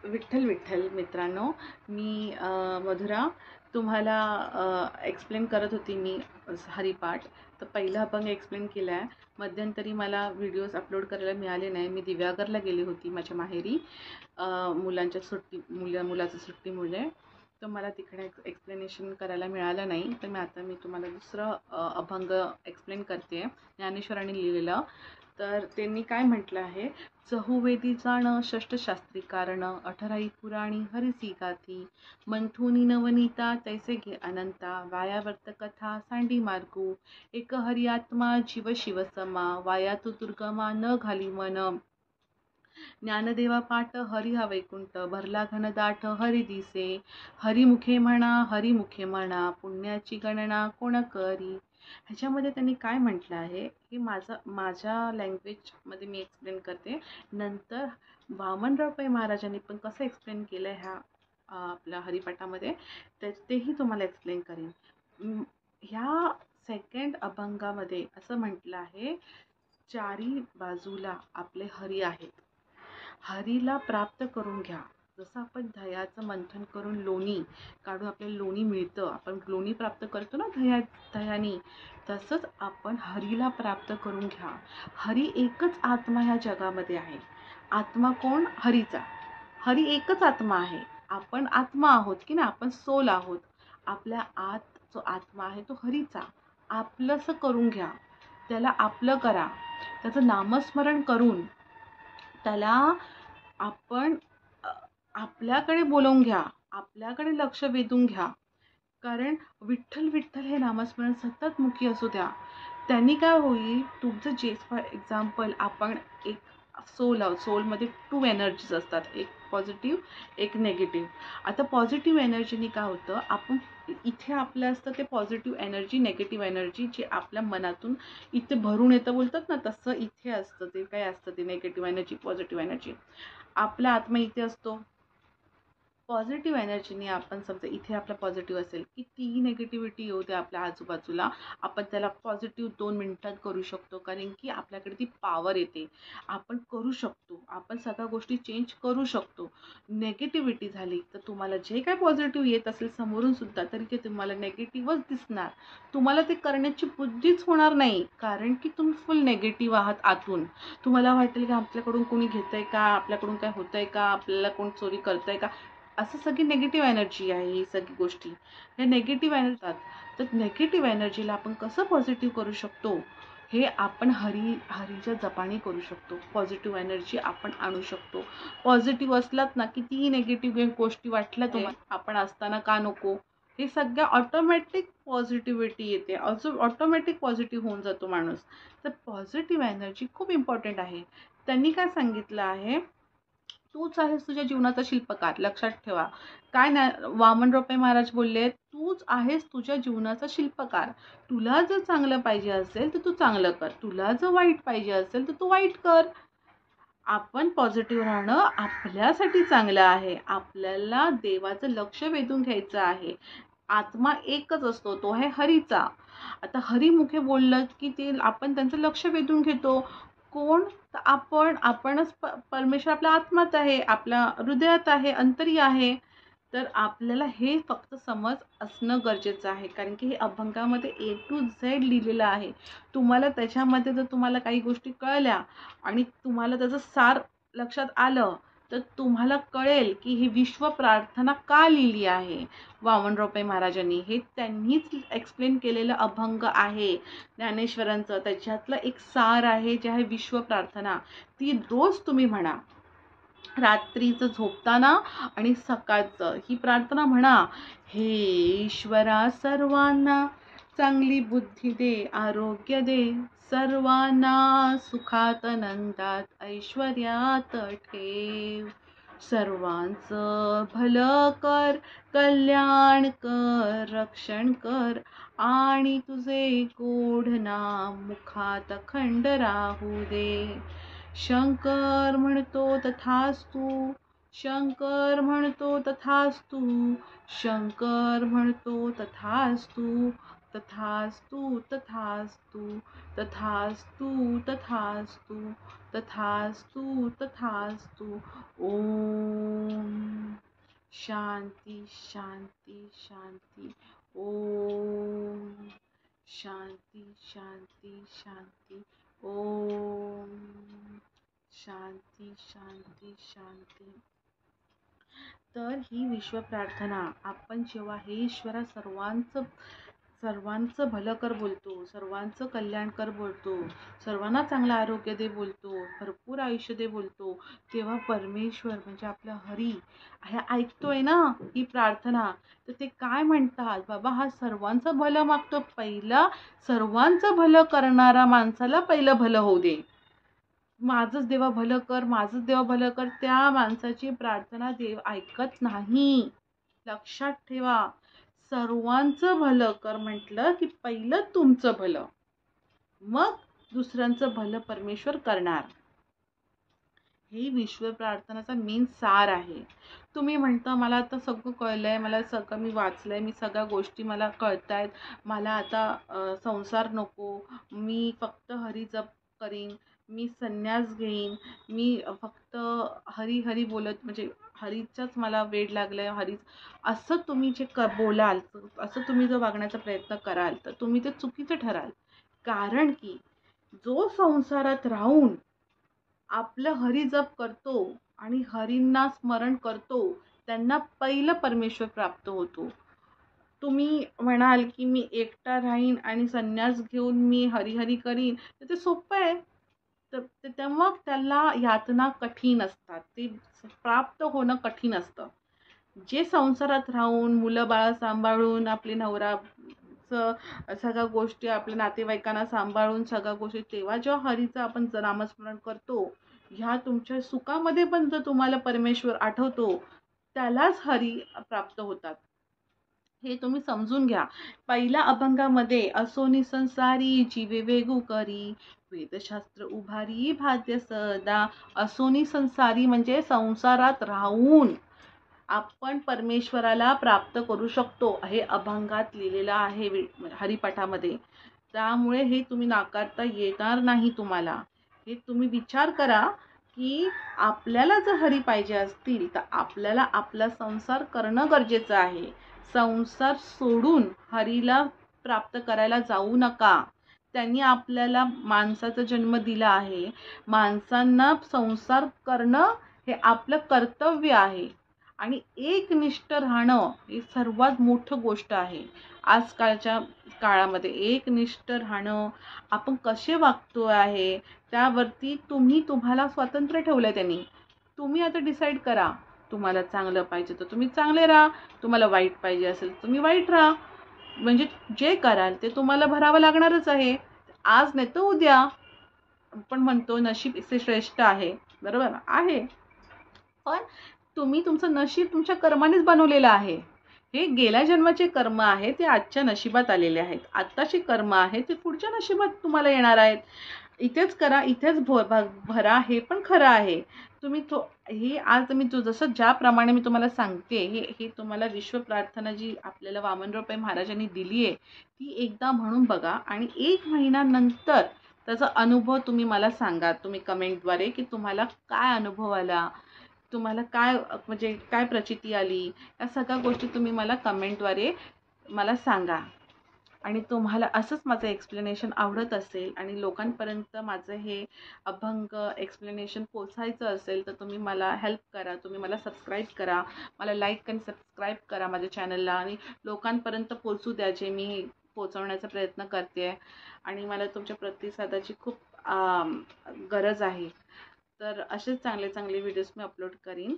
विठ्ठल विठ्ठल मित्रांनो, मी मधुरा तुम्हाला एक्सप्लेन करत होती मी हरिपाठ. तर पहिला अभंग एक्सप्लेन केला आहे. मध्यंतरी मला व्हिडिओज अपलोड करायला मिळाले नाही. मी दिव्यागरला गेली होती माझ्या माहेरी, मुलाच्या सुट्टीमुळे. तर मला तिकडे एक्सप्लेनेशन करायला मिळालं नाही. तर आता मी तुम्हाला दुसरं अभंग एक्सप्लेन करते, ज्ञानेश्वरांनी लिहिलेलं. तर त्यांनी काय म्हटलं आहे, चहुवेदी जाण षष्टशास्त्री कारण, अठराई पुराणी हरिसी गाथी, मंथुनी नवनीता तैसे घे अनंता, वायावर्त कथा सांडी मार्गू, एक हरी आत्मा जीव शिव समा, वाया तू दुर्गमा न घाली मन, ज्ञानदेवा पाठ हरी हा वैकुंठ, भरला घनदाट हरी दिसे, हरिमुखे म्हणा पुण्याची गणना कोण करी. ह्याच्यामध्ये त्यांनी काय म्हटलं आहे हे माझ्या लँग्वेजमध्ये मी एक्सप्लेन करते. नंतर वामनराव पै महाराजांनी पण कसं एक्सप्लेन केलं ह्या आपल्या हरिपाठामध्ये, तर तेही तुम्हाला एक्सप्लेन करेन. ह्या सेकंड अभंगामध्ये असं म्हटलं आहे, चारी बाजूला आपले हरी आहेत. हरीला प्राप्त करून घ्या. जसं आपण दह्याचं मंथन करून लोणी काढून आपल्याला लोणी मिळतं, आपण लोणी प्राप्त करतो ना दह्यानी, तसंच आपण हरीला प्राप्त करून घ्या. हरी एकच आत्मा ह्या जगामध्ये आहे. आत्मा कोण? हरीचा. हरी एकच आत्मा आहे. आपण आत्मा आहोत की ना, आपण सोल आहोत. आपल्या आत जो आत्मा आहे तो हरीचा. आपलंसं करून घ्या, त्याला आपलं करा, त्याचं नामस्मरण करून त्याला आपण आपल्याकडे बोलवून घ्या, आपल्याकडे लक्ष वेधून घ्या. कारण विठ्ठल विठ्ठल हे नामस्मरण सतत मुखी असू द्या. त्यांनी काय होईल, तुमचं जे फॉर एक्झाम्पल आपण एक सोल आहोत, सोलमध्ये 2 एनर्जीज असतात, एक पॉझिटिव्ह एक नेगेटिव्ह. आता पॉझिटिव्ह एनर्जीनी काय होतं, आपण इथे आपलं असतं ते पॉझिटिव्ह एनर्जी, नेगेटिव्ह एनर्जी जे आपल्या मनातून इथे भरून येतं बोलतात ना, तसं इथे असतं. ते काय असतं, ते नेगेटिव्ह एनर्जी पॉझिटिव्ह एनर्जी. आपला आत्मा इथे असतो. पॉझिटिव्ह एनर्जीने आपण समजा इथे आपला पॉझिटिव्ह असेल, कितीही नेगेटिव्हिटी येऊ दे आपल्या आजूबाजूला, आपण त्याला पॉझिटिव्ह 2 मिनिटात करू शकतो. कारण की आपल्याकडे ती पॉवर येते. आपण करू शकतो. आपण सगळ्या गोष्टी चेंज करू शकतो. नेगेटिव्हिटी झाली तर तुम्हाला जे काही पॉझिटिव्ह येत असेल समोरून सुद्धा, तरी ते तुम्हाला नेगेटिव्हच दिसणार. तुम्हाला ते करण्याची बुद्धीच होणार नाही. कारण की तुम्ही फुल नेगेटिव्ह आहात आतून. तुम्हाला वाटेल की आपल्याकडून कोणी घेतंय का, आपल्याकडून काय होतंय का, आपल्याला कोण चोरी करतंय का, असं सगळी निगेटिव्ह एनर्जी आहे. ही सगळी गोष्टी ह्या निगेटिव्ह एनर्जी आहेत. तर निगेटिव्ह एनर्जीला आपण कसं पॉझिटिव्ह करू शकतो, हे आपण हरीच्या जपाने करू शकतो. पॉझिटिव्ह एनर्जी आपण आणू शकतो. पॉझिटिव्ह असलात ना, कितीही निगेटिव्ह गोष्टी वाटल्या तुम्हाला, आपण असताना का नको, हे सगळ्या ऑटोमॅटिक पॉझिटिव्हिटी येते. ऑटोमॅटिक पॉझिटिव्ह होऊन जातो माणूस. तर पॉझिटिव्ह एनर्जी खूप इम्पॉर्टंट आहे. त्यांनी काय सांगितलं आहे, तूच आहेस तुझ्या जीवनाचा शिल्पकार. लक्षात ठेवा. काय ना, वामनराव पै महाराज बोलले, तूच आहेस तुझ्या जीवनाचा शिल्पकार. तुला जर चांगलं पाहिजे असेल तर तू चांगलं कर, तुला जर वाईट पाहिजे असेल तर तू वाईट कर. आपण पॉझिटिव्ह राहणं आपल्यासाठी चांगलं आहे. आपल्याला देवाचं लक्ष वेधून घ्यायचं आहे. आत्मा एकच असतो, तो आहे हरीचा. आता हरिमुखे बोललं की ते आपण त्यांचं लक्ष वेधून घेतो. कोण? तर आपणच परमेश्वर आपल्या आत्मात आहे, आपल्या हृदयात आहे, अंतरी आहे. तर आपल्याला हे फक्त समज असणं गरजेचं आहे. कारण की हे अभंगामध्ये A to Z लिहिलेलं आहे. तुम्हाला त्याच्यामध्ये जर तुम्हाला काही गोष्टी कळल्या आणि तुम्हाला त्याचं सार लक्षात आलं, तर तुम्हाला कळेल की ही विश्व प्रार्थना का लिहिली आहे वामनराव पै महाराजांनी. हे त्यांनीच एक्सप्लेन केलेलं अभंग आहे ज्ञानेश्वरांचं. त्याच्यातलं एक सार आहे जे आहे विश्व प्रार्थना. ती रोज तुम्ही म्हणा, रात्रीचं झोपताना आणि सकाळचं ही प्रार्थना म्हणा. हे ईश्वरा सर्वांना चांगली बुद्धी दे, आरोग्य दे, सर्वांना सुखात आनंदात ऐश्वर्यात ठेव, सर्वांचं भलं कर, कल्याण कर, रक्षण कर, आणि तुझे गोड नाम मुखात अखंड राहू दे. शंकर म्हणतो तथास्तु, शंकर म्हणतो तथास्तु, शंकर म्हणतो तथास्तु, तथास्तु तथास्तु, तथास्तु तथास्तु, तथास्तु तथास्तु. ओम शांती शांती शांती. ओम शांती शांती शांती. ओम शांती शांती शांती. तर ही विश्व प्रार्थना आपण जेव्हा हे ईश्वरा सर्वांचं भलं कर बोलतो, सर्वांचं कल्याण कर बोलतो, सर्वांना चांगलं आरोग्य दे बोलतो, भरपूर आयुष्य दे बोलतो, तेव्हा परमेश्वर म्हणजे आपला हरी हे ऐकतोय ना ही प्रार्थना. तर ते काय म्हणतात, बाबा हा सर्वांचं भलं मागतो, पहिला सर्वांचं भलं करणारा माणसाला पहिलं भलं होऊ दे. माझंच देवा भलं कर, माझंच देवा भलं कर, त्या माणसाची प्रार्थना देव ऐकत नाही. लक्षात ठेवा, सर्वांचं भलं कर म्हटलं की पहिलं तुमचं भलं, मग दुसऱ्यांचं भलं परमेश्वर करणार. हे विश्व प्रार्थनाचा मेन सार आहे. तुम्ही म्हणता मला आता सगळं कळलंय, मला सगळं मी वाचलंय, मी सगळ्या गोष्टी मला कळतायत, मला आता संसार नको, मी फक्त हरिजप करीन, मी संन्यास घेईन, मी फक्त हरी हरी बोलत म्हणजे हरीचाच मला वेड लागलाय, हरीच असं तुम्ही जे बोलाल, असं तुम्ही जर वागण्याचा प्रयत्न कराल तर तुम्ही ते चुकीचं ठराल. कारण की जो संसारात राहून आपलं हरिजप करतो आणि हरींना स्मरण करतो त्यांना पहिलं परमेश्वर प्राप्त होतो. तुम्ही म्हणाल की मी एकटा राहीन आणि संन्यास घेऊन मी हरिहरी करीन, तर ते सोपं आहे. तर तेव्हा त्याला यातना कठीण असतात, ते प्राप्त होणं कठीण असतं. जे संसारात राहून मुलं बाळ सांभाळून आपले नवराचं सगळ्या गोष्टी आपल्या नातेवाईकांना सांभाळून सगळ्या गोष्टी, तेव्हा जेव्हा हरीचं आपण नामस्मरण करतो, ह्या तुमच्या सुखामध्ये पण जर तुम्हाला परमेश्वर आठवतो, त्यालाच हरी प्राप्त होतात. हे तुम्ही समजून घ्या. पहिल्या अभंगामध्ये असोनी संसारी जीवे वेगू करी, वेदशास्त्र उभारी भाद्य सदा. असोनी संसारी म्हणजे संसारात राहून आपण परमेश्वराला प्राप्त करू शकतो, हे अभंगात लिहिलेलं आहे हरिपाठामध्ये. त्यामुळे हे तुम्ही नाकारता येणार नाही तुम्हाला. हे तुम्ही विचार करा की आपल्याला जर हरी पाहिजे असतील तर आपल्याला आपला संसार करणं गरजेचं आहे. संसार सोडून हरीला प्राप्त करायला जाऊ नका. त्यांनी आपल्याला माणसाचा जन्म दिला आहे. माणसांना संसार करणं हे आपलं कर्तव्य आहे आणि एकनिष्ठ राहणं ही सर्वात मोठी गोष्ट आहे. आजकालच्या काळामध्ये एकनिष्ठ राहणं, आपण कसे वागतो आहे त्यावरती तुम्हाला स्वातंत्र्य ठेवलंय त्यांनी. तुम्ही आता डिसाईड करा, तुम्हाला चांगलं पाहिजे तर तुम्ही चांगले राहा, तुम्हाला वाईट पाहिजे असेल तर तुम्ही वाईट राहा. म्हणजे जे कराल ते तुम्हाला भरावं लागणारच आहे, आज नाही तर उद्या. आपण म्हणतो नशीब इथे श्रेष्ठ आहे, बरोबर आहे, पण तुम्ही तुमचं नशीब तुमच्या कर्मानेच बनवलेलं आहे. हे गेल्या जन्माचे कर्म आहे ते आजच्या नशिबात आलेले आहेत, आत्ताचे कर्म आहे ते पुढच्या नशिबात तुम्हाला येणार आहेत. इथेच करा, इथेच भरा, हे पण खरं आहे. तुम्ही हे आज मी जसं ज्याप्रमाणे मी तुम्हाला सांगते, हे तुम्हाला विश्व प्रार्थना जी आपल्याला वामनराव पै महाराजांनी दिली आहे ती एकदा म्हणून बघा आणि 1 महिन्यानंतर त्याचा अनुभव तुम्ही मला सांगा, तुम्ही कमेंटद्वारे, की तुम्हाला काय अनुभव आला, तुम्हाला काय म्हणजे काय प्रचिती आली, या सगळ्या गोष्टी तुम्ही मला कमेंटद्वारे मला सांगा. आणि तुम्हाला असंच माझं एक्सप्लेनेशन आवडत असेल आणि लोकांपर्यंत माझं हे अभंग एक्सप्लेनेशन पोचायचं असेल तर तुम्ही मला हेल्प करा, तुम्ही मला सबस्क्राईब करा, मला लाईक आणि सबस्क्राईब करा माझ्या चॅनलला आणि लोकांपर्यंत पोचू द्या जे मी पोचवण्याचा प्रयत्न करते. आणि मला तुमच्या प्रतिसादाची खूप गरज आहे. तर असेच चांगले चांगले व्हिडिओज मी अपलोड करीन.